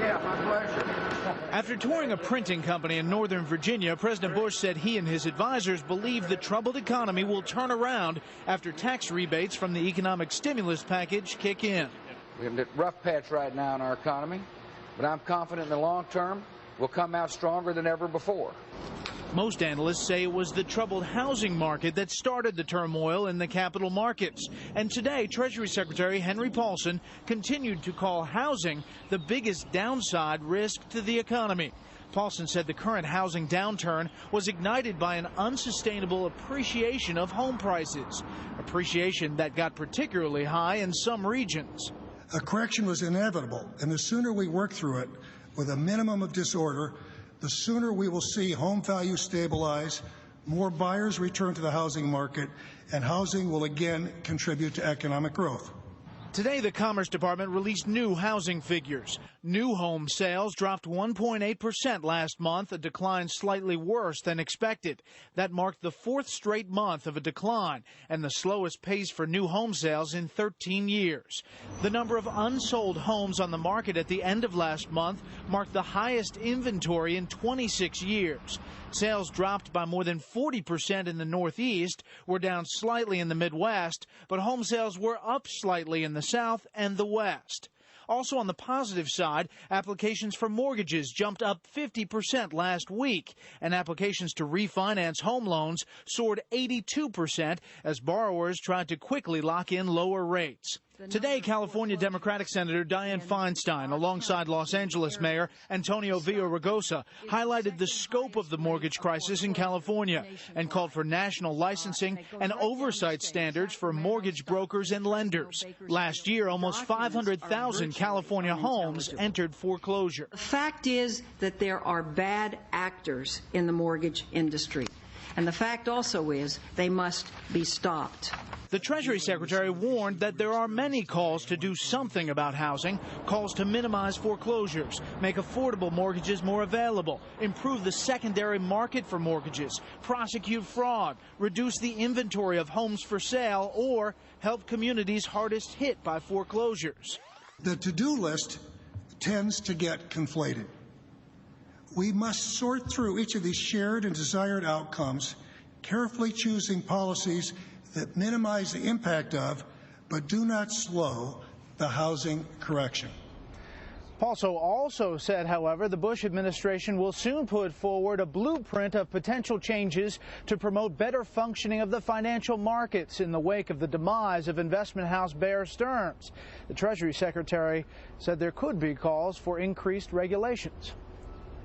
Yeah, my pleasure. After touring a printing company in Northern Virginia, President Bush said he and his advisors believe the troubled economy will turn around after tax rebates from the economic stimulus package kick in. We have a rough patch right now in our economy, but I'm confident in the long term we'll come out stronger than ever before. Most analysts say it was the troubled housing market that started the turmoil in the capital markets. And today, Treasury Secretary Henry Paulson continued to call housing the biggest downside risk to the economy. Paulson said the current housing downturn was ignited by an unsustainable appreciation of home prices, appreciation that got particularly high in some regions. A correction was inevitable, and the sooner we work through it with a minimum of disorder, the sooner we will see home values stabilize, more buyers return to the housing market, and housing will again contribute to economic growth. Today, the Commerce Department released new housing figures. New home sales dropped 1.8% last month, a decline slightly worse than expected. That marked the fourth straight month of a decline and the slowest pace for new home sales in 13 years. The number of unsold homes on the market at the end of last month marked the highest inventory in 26 years. Sales dropped by more than 40% in the Northeast, were down slightly in the Midwest, but home sales were up slightly in the South and the West. Also on the positive side, applications for mortgages jumped up 50% last week, and applications to refinance home loans soared 82% as borrowers tried to quickly lock in lower rates. Today, California Democratic Senator Dianne Feinstein, alongside Los Angeles Mayor Antonio Villaraigosa, highlighted the scope of the mortgage crisis in California and called for national licensing and oversight standards for mortgage brokers and lenders. Last year, almost 500,000 California homes entered foreclosure. The fact is that there are bad actors in the mortgage industry. And the fact also is they must be stopped. The Treasury Secretary warned that there are many calls to do something about housing, calls to minimize foreclosures, make affordable mortgages more available, improve the secondary market for mortgages, prosecute fraud, reduce the inventory of homes for sale, or help communities hardest hit by foreclosures. The to-do list tends to get conflated. We must sort through each of these shared and desired outcomes, carefully choosing policies that minimize the impact of, but do not slow, the housing correction. Paulson also said, however, the Bush administration will soon put forward a blueprint of potential changes to promote better functioning of the financial markets in the wake of the demise of investment house Bear Stearns. The Treasury Secretary said there could be calls for increased regulations.